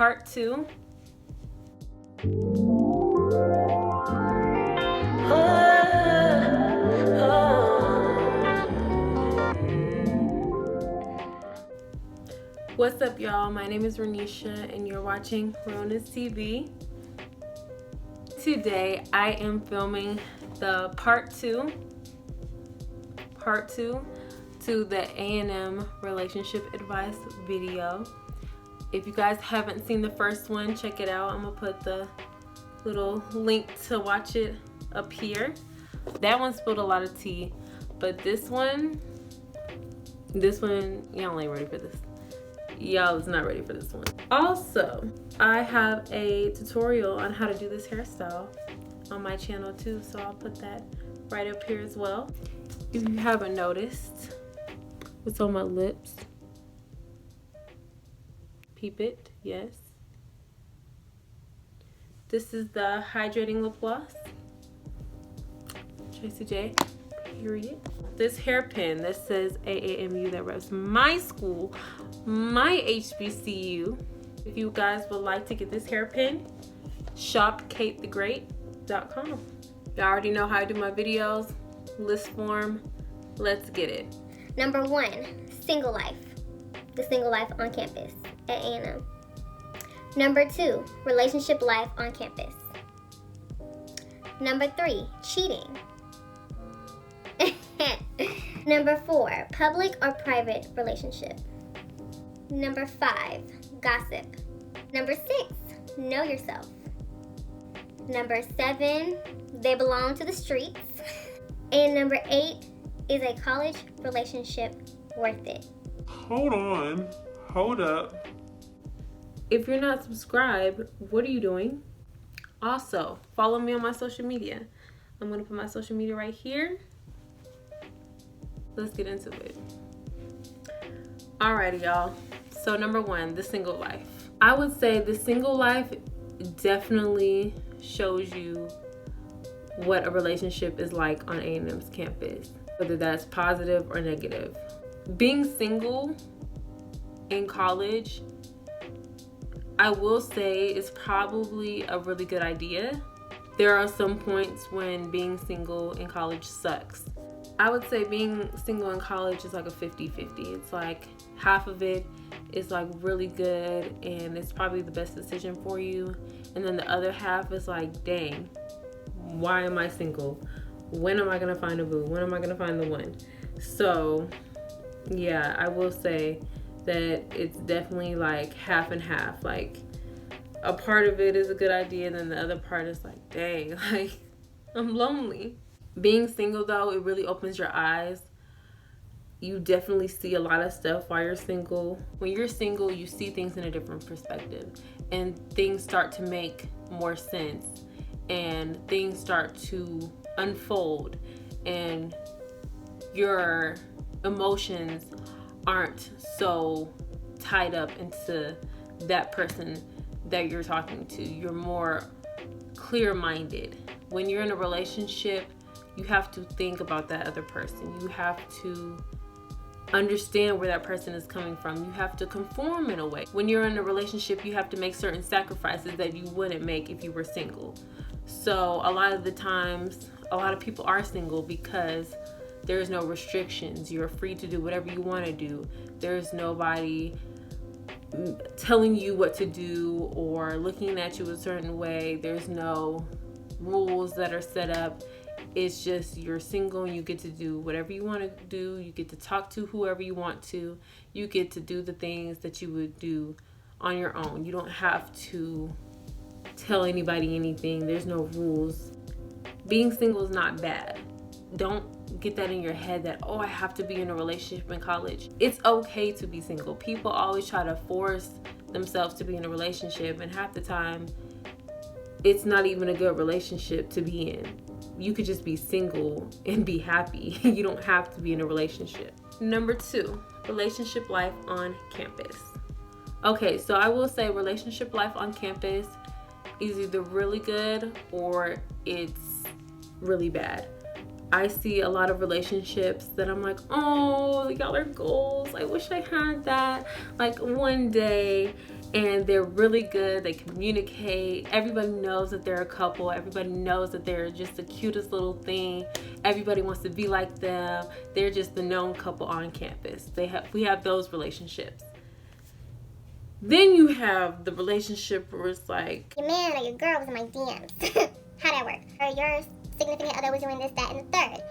part 2. What's up, y'all? My name is Renisha and you're watching RealnessTV. Today I am filming the part 2 to the A&M relationship advice video. If you guys haven't seen the first one, check it out. I'm gonna put the little link to watch it up here. That one spilled a lot of tea, but this one, y'all ain't ready for this. Y'all is not ready for this one. Also, I have a tutorial on how to do this hairstyle on my channel too, so I'll put that right up here as well. If you haven't noticed what's on my lips, peep it, yes. This is the hydrating lip gloss, Tracy J, period. This hairpin that says AAMU that reps my school, my HBCU. If you guys would like to get this hairpin, shop katethegreat.com. Y'all already know how I do my videos. List form, let's get it. Number 1, single life. The single life on campus at A&M. Number 2, relationship life on campus. Number 3, cheating. Number 4, public or private relationship. Number 5, gossip. Number 6, know yourself. Number 7, they belong to the streets. And number 8, is a college relationship worth it? Hold on, hold up. If you're not subscribed, what are you doing? Also, follow me on my social media. I'm gonna put my social media right here. Let's get into it. Alrighty, y'all. So number 1, the single life. I would say the single life definitely shows you what a relationship is like on A&M's campus, whether that's positive or negative. Being single in college, I will say, is probably a really good idea. There are some points when being single in college sucks. I would say being single in college is like a 50-50. It's like half of it is like really good and it's probably the best decision for you. And then the other half is like, dang, why am I single? When am I gonna find a boo? When am I gonna find the one? So yeah, I will say that it's definitely like half and half. Like a part of it is a good idea, and then the other part is like, dang, like I'm lonely. Being single though, it really opens your eyes. You definitely see a lot of stuff while you're single. When you're single, you see things in a different perspective and things start to make more sense and things start to unfold and your emotions aren't so tied up into that person that you're talking to. You're more clear-minded. When you're in a relationship, you have to think about that other person. You have to understand where that person is coming from. You have to conform in a way. When you're in a relationship, you have to make certain sacrifices that you wouldn't make if you were single. So a lot of the times, a lot of people are single because there's no restrictions. You're free to do whatever you want to do. There's nobody telling you what to do or looking at you a certain way. There's no rules that are set up. It's just you're single and you get to do whatever you want to do. You get to talk to whoever you want to. You get to do the things that you would do on your own. You don't have to tell anybody anything. There's no rules. Being single is not bad. Don't get that in your head that, oh, I have to be in a relationship in college. It's okay to be single. People always try to force themselves to be in a relationship, and half the time it's not even a good relationship to be in. You could just be single and be happy. You don't have to be in a relationship. Number 2, relationship life on campus. Okay, so I will say relationship life on campus is either really good or it's really bad. I see a lot of relationships that I'm like, oh, y'all are goals. I wish I had that like one day. and they're really good. They communicate. Everybody knows that they're a couple. Everybody knows that they're just the cutest little thing. Everybody wants to be like them. They're just the known couple on campus. We have those relationships. Then you have the relationship where it's like, your man or your girl was in my DMs. How'd that work? Or your significant other was doing this, that, and the third.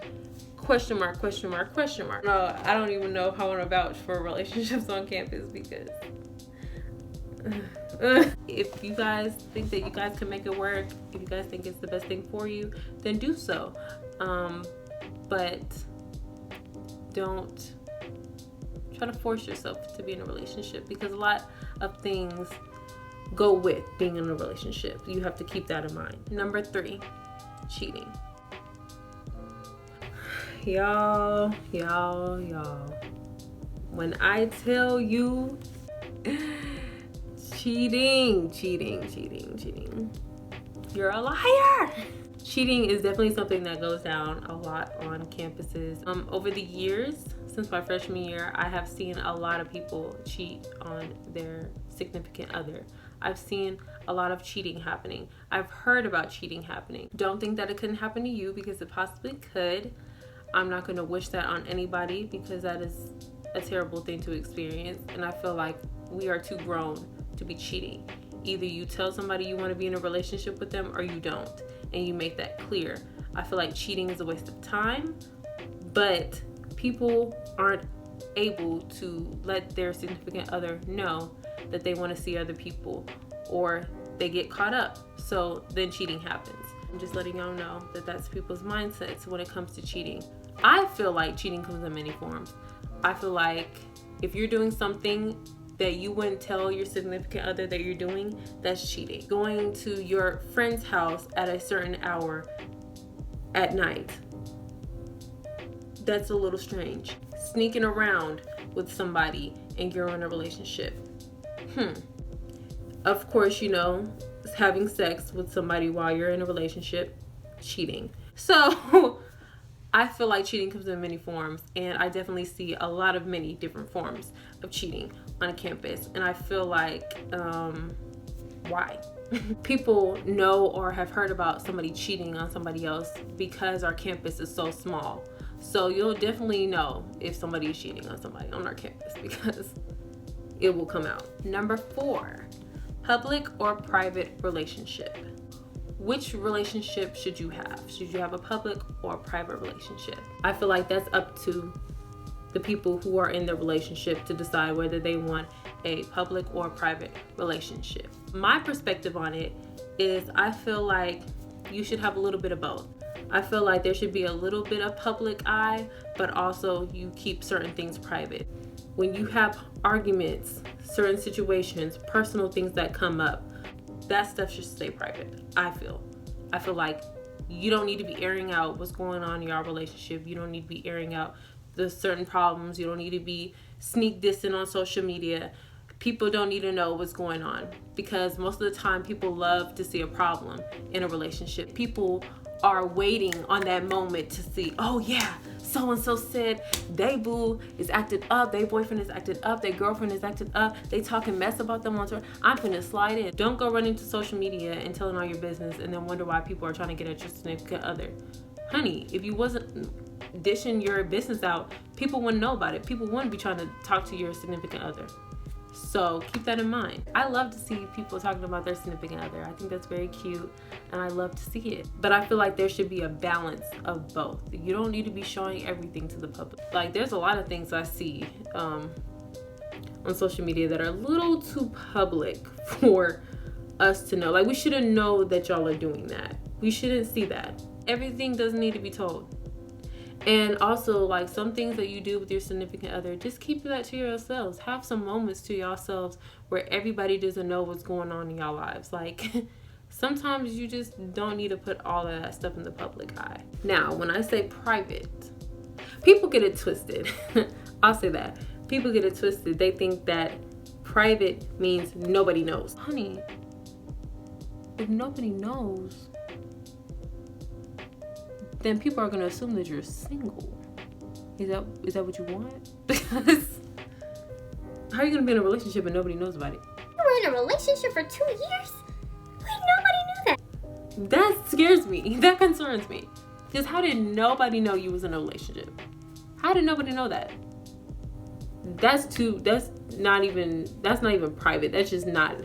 question mark, question mark, question mark. No, I don't even know how I want to vouch for relationships on campus because if you guys think that you guys can make it work, if you guys think it's the best thing for you, then do so. But don't try to force yourself to be in a relationship because a lot of things go with being in a relationship. You have to keep that in mind. Number 3, cheating. Y'all. When I tell you cheating, you're a liar. Cheating is definitely something that goes down a lot on campuses. Over the years, since my freshman year, I have seen a lot of people cheat on their significant other. I've seen a lot of cheating happening. I've heard about cheating happening. Don't think that it couldn't happen to you because it possibly could. I'm not going to wish that on anybody because that is a terrible thing to experience. And I feel like we are too grown to be cheating. Either you tell somebody you want to be in a relationship with them or you don't. And you make that clear. I feel like cheating is a waste of time, but people aren't able to let their significant other know that they want to see other people or they get caught up. So then cheating happens. I'm just letting y'all know that that's people's mindsets when it comes to cheating. I feel like cheating comes in many forms. I feel like if you're doing something that you wouldn't tell your significant other that you're doing, that's cheating. Going to your friend's house at a certain hour at night, that's a little strange. Sneaking around with somebody and you're in a relationship. Of course, having sex with somebody while you're in a relationship, cheating. So I feel like cheating comes in many forms, and I definitely see many different forms of cheating on campus. And I feel like, why? People know or have heard about somebody cheating on somebody else because our campus is so small. So you'll definitely know if somebody is cheating on somebody on our campus because it will come out. Number 4, public or private relationship. Which relationship should you have? Should you have a public or a private relationship? I feel like that's up to the people who are in the relationship to decide whether they want a public or private relationship. My perspective on it is I feel like you should have a little bit of both. I feel like there should be a little bit of public eye, but also you keep certain things private. When you have arguments, certain situations, personal things that come up, that stuff should stay private. I feel like you don't need to be airing out what's going on in your relationship. You don't need to be airing out the certain problems. You don't need to be sneak dissing on social media. People don't need to know what's going on because most of the time people love to see a problem in a relationship. People are waiting on that moment to see, oh yeah, so-and-so said they boo is acted up, they boyfriend is acted up, their girlfriend is acted up, they talking mess about them on Twitter. I'm finna slide in. Don't go running to social media and telling all your business and then wonder why people are trying to get at your significant other. Honey, if you wasn't dishing your business out, people wouldn't know about it. People wouldn't be trying to talk to your significant other. So keep that in mind. I love to see people talking about their significant other. I think that's very cute and I love to see it. But I feel like there should be a balance of both. You don't need to be showing everything to the public. Like there's a lot of things I see on social media that are a little too public for us to know. Like we shouldn't know that y'all are doing that. We shouldn't see that. Everything doesn't need to be told. And also, like some things that you do with your significant other, just keep that to yourselves. Have some moments to yourselves where everybody doesn't know what's going on in y'all lives. Like sometimes you just don't need to put all of that stuff in the public eye. Now, when I say private, people get it twisted. I'll say that. People get it twisted. They think that private means nobody knows. Honey, if nobody knows, then people are going to assume that you're single. Is that what you want? Because how are you going to be in a relationship and nobody knows about it? We're in a a relationship for 2 years? Wait, nobody knew that. That scares me. That concerns me. Because how did nobody know you was in a relationship? How did nobody know that? That's not even private. That's just not,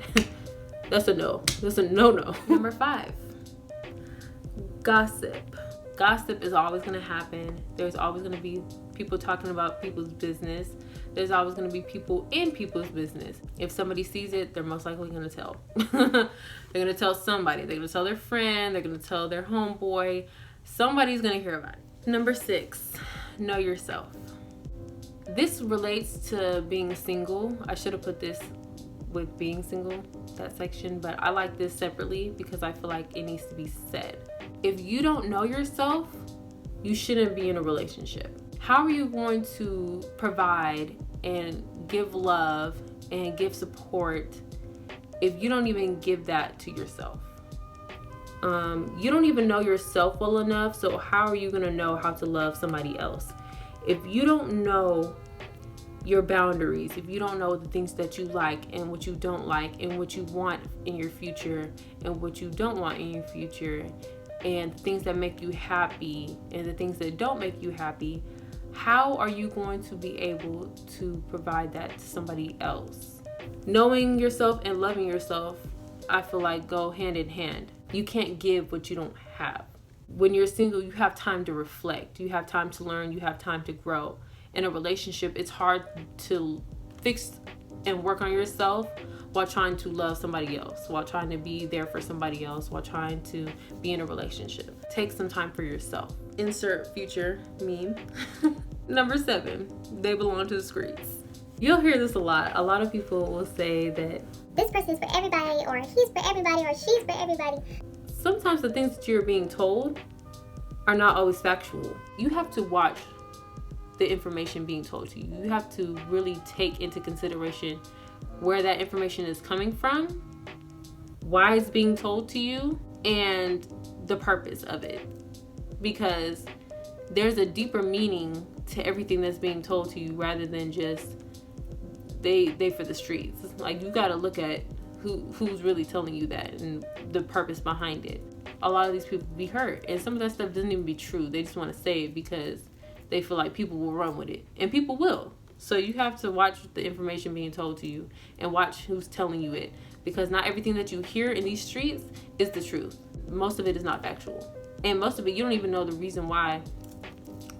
that's a no. That's a no-no. Number 5, gossip. Gossip is always going to happen. There's always going to be people talking about people's business. There's always going to be people in people's business. If somebody sees it, they're most likely going to tell. They're going to tell somebody. They're going to tell their friend. They're going to tell their homeboy. Somebody's going to hear about it. Number 6, know yourself. This relates to being single. I should have put this with being single, that section, but I like this separately because I feel like it needs to be said. If you don't know yourself, you shouldn't be in a relationship. How are you going to provide and give love and give support if you don't even give that to yourself? You don't even know yourself well enough, so how are you going to know how to love somebody else? If you don't know your boundaries, if you don't know the things that you like and what you don't like and what you want in your future and what you don't want in your future and the things that make you happy and the things that don't make you happy, how are you going to be able to provide that to somebody else? Knowing yourself and loving yourself, I feel like go hand in hand. You can't give what you don't have. When you're single, you have time to reflect. You have time to learn. You have time to grow. In a relationship, it's hard to fix and work on yourself while trying to love somebody else, while trying to be there for somebody else, while trying to be in a relationship. Take some time for yourself. Insert future meme. Number 7, they belong to the streets. You'll hear this a lot. A lot of people will say that This person's for everybody, or he's for everybody, or she's for everybody. sometimes the things that you're being told are not always factual. You have to watch the information being told to you. You have to really take into consideration where that information is coming from, why it's being told to you, and the purpose of it. Because there's a deeper meaning to everything that's being told to you rather than just they for the streets. It's like you got to look at who's really telling you that and the purpose behind it. A lot of these people be hurt, and some of that stuff doesn't even be true. They just want to say it because they feel like people will run with it, and people will. So you have to watch the information being told to you and watch who's telling you it, because not everything that you hear in these streets is the truth. Most of it is not factual, and most of it you don't even know the reason why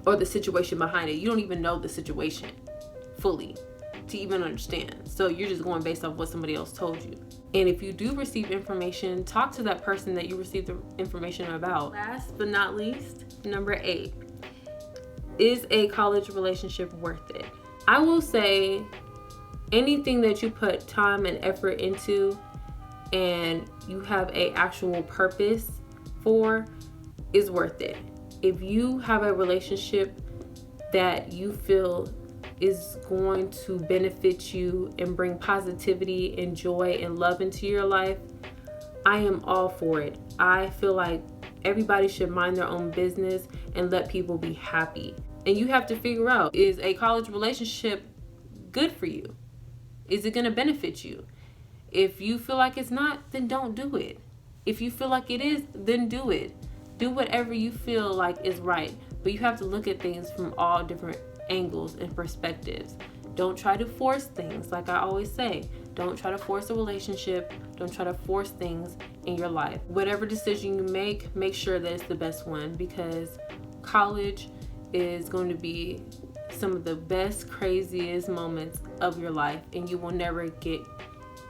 or the situation behind it. You don't even know the situation fully to even understand. So you're just going based off what somebody else told you. And if you do receive information, talk to that person that you received the information about. Last but not least, number 8, is a college relationship worth it? I will say anything that you put time and effort into and you have a actual purpose for is worth it. If you have a relationship that you feel is going to benefit you and bring positivity and joy and love into your life, I am all for it. I feel like everybody should mind their own business and let people be happy. And you have to figure out, is a college relationship good for you? Is it going to benefit you? If you feel like it's not, then don't do it. If you feel like it is, then do it. Do whatever you feel like is right. But you have to look at things from all different angles and perspectives. Don't try to force things. Like I always say, don't try to force a relationship. Don't try to force things in your life. Whatever decision you make sure that it's the best one, because college is going to be some of the best, craziest moments of your life, and you will never get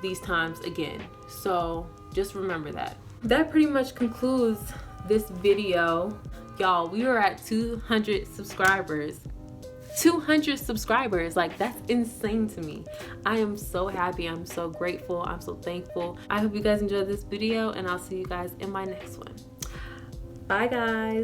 these times again. So just remember that. That pretty much concludes this video. Y'all, we are at 200 subscribers. 200 subscribers, like that's insane to me. I am so happy. I'm so grateful. I'm so thankful. I hope you guys enjoyed this video, and I'll see you guys in my next one. Bye guys.